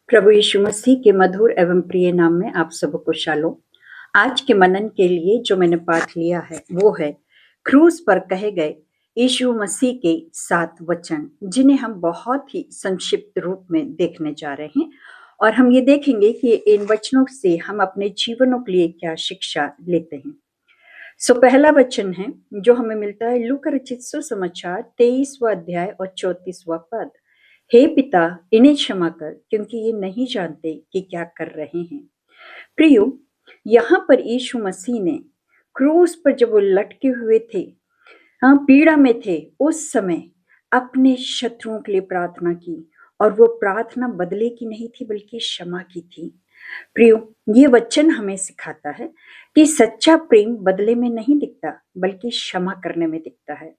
प्रभु यीशु मसीह के मधुर एवं प्रिय नाम में आप सबको शालोम। आज के मनन के लिए जो मैंने पाठ लिया है वो है क्रूस पर कहे गए यीशु मसीह के 7 वचन, जिन्हें हम बहुत ही संक्षिप्त रूप में देखने जा रहे हैं। और हम ये देखेंगे कि इन वचनों से हम अपने जीवनों के लिए क्या शिक्षा लेते हैं। पहला वचन है जो हमें मिलता है लूका रचित सुसमाचार 23वां अध्याय और 34वां पद। हे पिता, इन्हें क्षमा कर, क्योंकि ये नहीं जानते कि क्या कर रहे हैं। प्रियो, यहाँ पर यीशु मसीह ने क्रूस पर जब वो लटके हुए थे, पीड़ा में थे, उस समय अपने शत्रुओं के लिए प्रार्थना की। और वो प्रार्थना बदले की नहीं थी बल्कि क्षमा की थी। प्रियो, ये वचन हमें सिखाता है कि सच्चा प्रेम बदले में नहीं दिखता बल्कि क्षमा करने में दिखता है।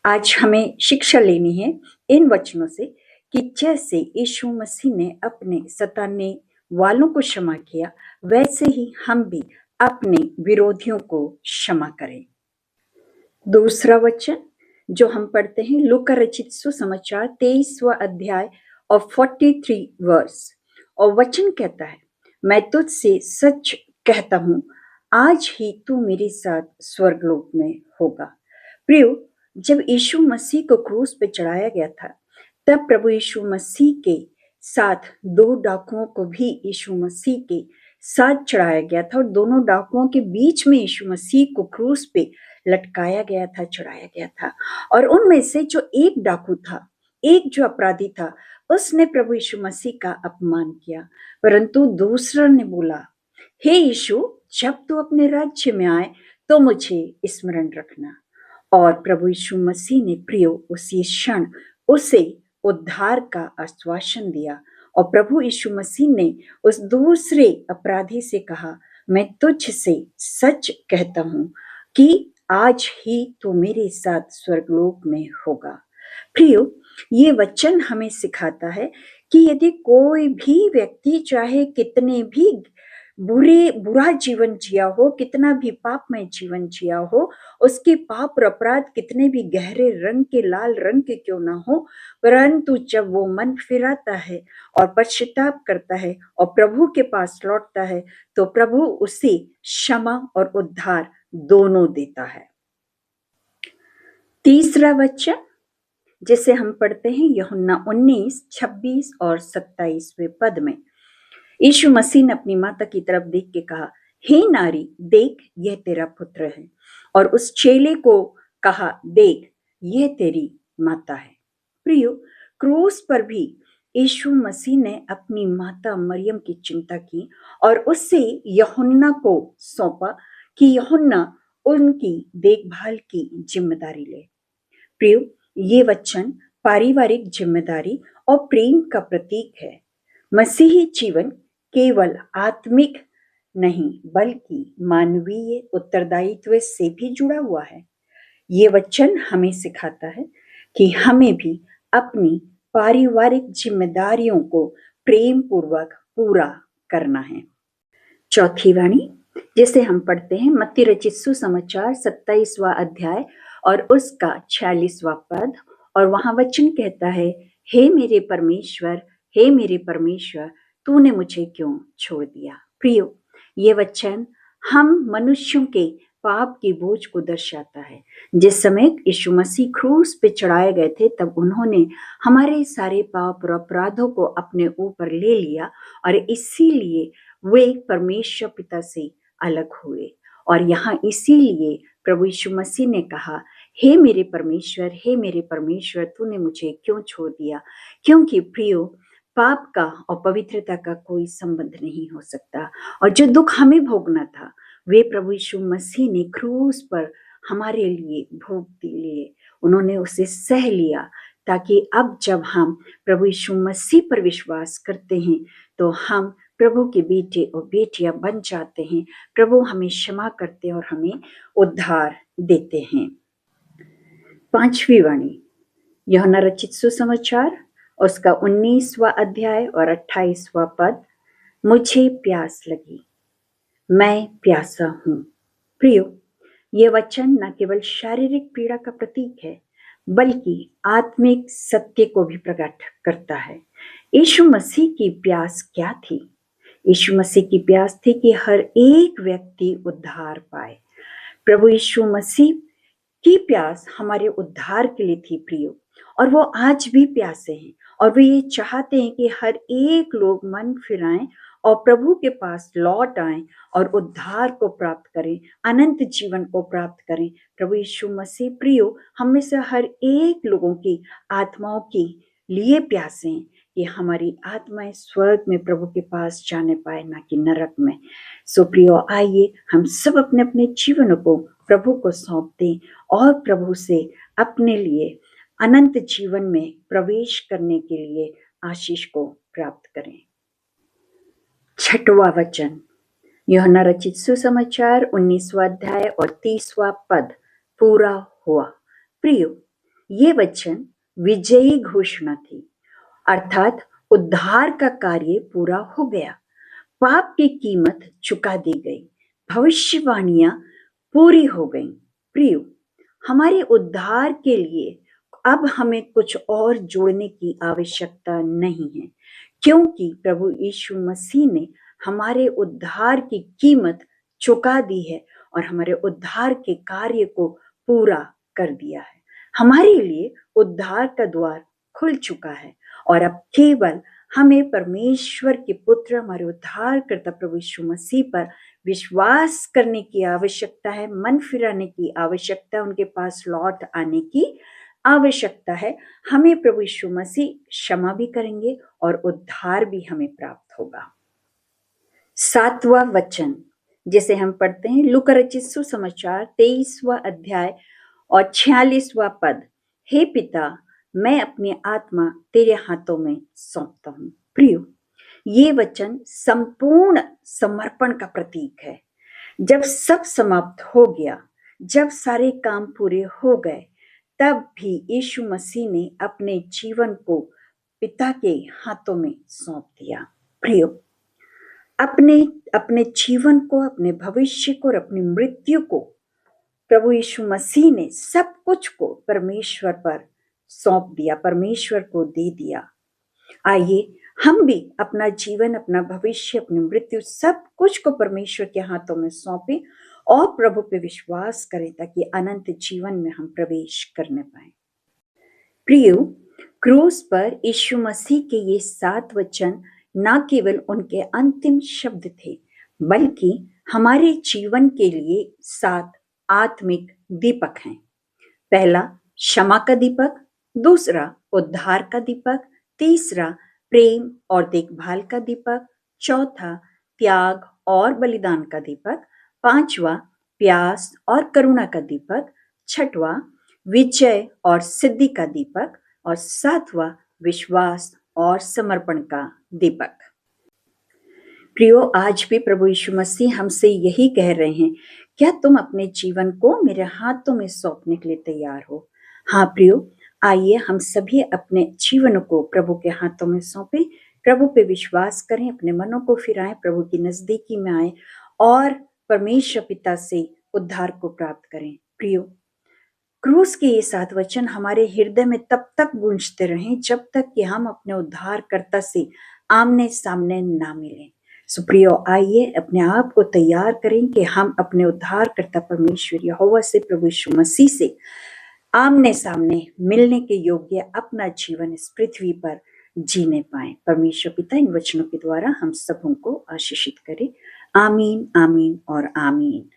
आज हमें शिक्षा लेनी है इन वचनों से कि जैसे यीशु मसीह ने अपने सताने वालों को क्षमा किया, वैसे ही हम भी अपने विरोधियों को क्षमा करें। दूसरा वचन जो हम पढ़ते हैं लूका रचित सुसमाचार 23वां अध्याय और 43 वर्स, और वचन कहता है, मैं तुझसे सच कहता हूं, आज ही तू मेरे साथ स्वर्गलोक में होगा। प्रियो, जब यीशु मसीह को क्रूस पे चढ़ाया गया था, तब प्रभु यीशु मसीह के साथ 2 डाकुओं को भी यीशु मसीह के साथ चढ़ाया गया था, और दोनों डाकुओं के बीच में यीशु मसीह को क्रूस पे लटकाया गया था, चढ़ाया गया था। और उनमें से जो एक डाकू था, एक जो अपराधी था, उसने प्रभु यीशु मसीह का अपमान किया, परंतु दूसरा ने बोला, हे यीशु, जब तू अपने राज्य में आए तो मुझे स्मरण रखना। और प्रभु यीशु मसीह ने प्रियो उसी क्षण उसे उद्धार का आश्वासन दिया। और प्रभु यीशु मसीह ने उस दूसरे अपराधी से कहा, मैं तुझसे सच कहता हूं कि आज ही तू मेरे साथ स्वर्गलोक में होगा। प्रियो, ये वचन हमें सिखाता है कि यदि कोई भी व्यक्ति चाहे कितने भी बुरा जीवन जिया हो, कितना भी पापमय जीवन जिया हो, उसके पाप और अपराध कितने भी गहरे रंग के, लाल रंग के क्यों ना हो, परंतु जब वो मन फिराता है और पश्चाताप करता है और प्रभु के पास लौटता है, तो प्रभु उसे क्षमा और उद्धार दोनों देता है। तीसरा वचन जिसे हम पढ़ते हैं यूहन्ना 19:26 और 27वें पद में, यीशु मसीह ने अपनी माता की तरफ देख के कहा, हे नारी, देख यह तेरा पुत्र है। और उस चेले को कहा, देख यह तेरी माता है। प्रियो, क्रूस पर भी यीशु मसीह ने अपनी माता मरियम की चिंता की और उससे यूहन्ना को सौंपा कि यूहन्ना उनकी देखभाल की जिम्मेदारी ले। प्रियो, ये वचन पारिवारिक जिम्मेदारी और प्रेम का प्रतीक है। मसीही जीवन केवल आत्मिक नहीं बल्कि मानवीय उत्तरदायित्व से भी जुड़ा हुआ है। ये वचन हमें सिखाता है कि हमें भी अपनी पारिवारिक जिम्मेदारियों को प्रेम पूर्वक पूरा करना है। चौथी वाणी जिसे हम पढ़ते हैं मत्ती रचित सुसमाचार 27वां अध्याय और उसका 46वां पद, और वहां वचन कहता है, हे मेरे परमेश्वर, हे मेरे परमेश्वर, तूने मुझे क्यों छोड़ दिया। प्रियो, ये वचन हम मनुष्यों के पाप की बोझ को दर्शाता है। जिस समय यीशु मसीह क्रूस पे चढ़ाए गए थे, तब उन्होंने हमारे सारे पाप और अपराधों को अपने ऊपर ले लिया, और इसीलिए वे परमेश्वर पिता से अलग हुए। और यहाँ इसीलिए प्रभु यीशु मसीह ने कहा, हे मेरे परमेश्वर, हे मेरे परमेश्वर, तूने मुझे क्यों छोड़ दिया। क्योंकि प्रियो, पाप का और पवित्रता का कोई संबंध नहीं हो सकता, और जो दुख हमें भोगना था वे प्रभु यीशु मसीह ने क्रूस पर हमारे लिए भोग लिए। उन्होंने उसे सह लिया, ताकि अब जब हम प्रभु यीशु मसीह पर विश्वास करते हैं तो हम प्रभु के बेटे और बेटियां बन जाते हैं। प्रभु हमें क्षमा करते हैं और हमें उद्धार देते हैं। पांचवी वाणी यूहन्ना रचित सुसमाचार उसका 19वां अध्याय और 28वां पद, मुझे प्यास लगी, मैं प्यासा हूं। प्रियो, यह वचन न केवल शारीरिक पीड़ा का प्रतीक है बल्कि आत्मिक सत्य को भी प्रकट करता है यीशु मसीह की प्यास क्या थी? यीशु मसीह की प्यास थी कि हर एक व्यक्ति उद्धार पाए। प्रभु यीशु मसीह की प्यास हमारे उद्धार के लिए थी प्रियो, और वो आज भी प्यासे हैं, और वे ये चाहते हैं कि हर एक लोग मन फिराएं और प्रभु के पास लौट आएं और उद्धार को प्राप्त करें, अनंत जीवन को प्राप्त करें। प्रभु यीशु मसीह प्रियो हम में से हर एक लोगों की आत्माओं के लिए प्यासे हैं कि हमारी आत्माएं स्वर्ग में प्रभु के पास जाने पाए, ना कि नरक में। सो प्रियो आइए हम सब अपने अपने जीवन को प्रभु को सौंप दें और प्रभु से अपने लिए अनंत जीवन में प्रवेश करने के लिए आशीष को प्राप्त करें। 6वां वचन, यूहन्ना रचित सुसमाचार 19वां अध्याय और 30वां पद पूरा हुआ। प्रियो, ये वचन विजयी घोषणा थी, अर्थात उद्धार का कार्य पूरा हो गया, पाप की कीमत चुका दी गई, भविष्यवाणियां पूरी हो गई। प्रियो, हमारे उद्धार के लिए अब हमें कुछ और जोड़ने की आवश्यकता नहीं है, क्योंकि प्रभु यीशु मसीह ने हमारे उद्धार की कीमत चुका दी है और हमारे उद्धार के कार्य को पूरा कर दिया है। हमारे लिए उद्धार का द्वार खुल चुका है और अब केवल हमें परमेश्वर के पुत्र हमारे उद्धारकर्ता प्रभु यीशु मसीह पर विश्वास करने की आवश्यकता है, मन फिराने की आवश्यकता है, उनके पास लौट आने की आवश्यकता है। हमें प्रभु यीशु मसीह क्षमा भी करेंगे और उद्धार भी हमें प्राप्त होगा। 7वां वचन जिसे हम पढ़ते हैं लूका रचित सुसमाचार 23वां अध्याय और 46वां पद, हे पिता, मैं अपनी आत्मा तेरे हाथों में सौंपता हूं। प्रियो, ये वचन संपूर्ण समर्पण का प्रतीक है। जब सब समाप्त हो गया, जब सारे काम पूरे हो गए, तब भी यीशु मसीह ने अपने जीवन को पिता के हाथों में सौंप दिया। प्रियो, अपने जीवन को, अपने भविष्य को और अपनी मृत्यु को प्रभु यीशु मसीह ने सब कुछ को परमेश्वर पर सौंप दिया, परमेश्वर को दे दिया। आइए हम भी अपना जीवन, अपना भविष्य, अपनी मृत्यु सब कुछ को परमेश्वर के हाथों में सौंपें और प्रभु पे विश्वास करें ताकि अनंत जीवन में हम प्रवेश करने पाए। प्रियो, क्रूस पर यीशु मसीह के ये 7 वचन न केवल उनके अंतिम शब्द थे, बल्कि हमारे जीवन के लिए 7 आत्मिक दीपक हैं। पहला क्षमा का दीपक, दूसरा उद्धार का दीपक, तीसरा प्रेम और देखभाल का दीपक, चौथा त्याग और बलिदान का दीपक, पांचवा प्यास और करुणा का दीपक, छठवां विजय और सिद्धि का दीपक और सातवां विश्वास और समर्पण का दीपक। प्रियो, आज भी प्रभु यीशु मसीह हमसे यही कह रहे हैं, क्या तुम अपने जीवन को मेरे हाथों में सौंपने के लिए तैयार हो? हाँ प्रियो, आइए हम सभी अपने जीवन को प्रभु के हाथों में सौंपें, प्रभु पे विश्वास करें, अपने मनों को फिराएं, प्रभु की नजदीकी में आए और परमेश्वर पिता से उद्धार को प्राप्त करें। प्रियो, क्रूस के ये 7 वचन हमारे हृदय में तब तक गूंजते रहें जब तक कि हम अपने उद्धारकर्ता से आमने सामने ना मिलें। सुप्रियो, आइए अपने आप को तैयार करें कि हम अपने उद्धारकर्ता परमेश्वर यहोवा से, प्रभु यीशु मसीह से आमने सामने मिलने के योग्य अपना जीवन इस पृथ्वी पर जीने पाए। परमेश्वर पिता इन वचनों के द्वारा हम सबों को आशीषित करे। आमीन, आमीन और आमीन।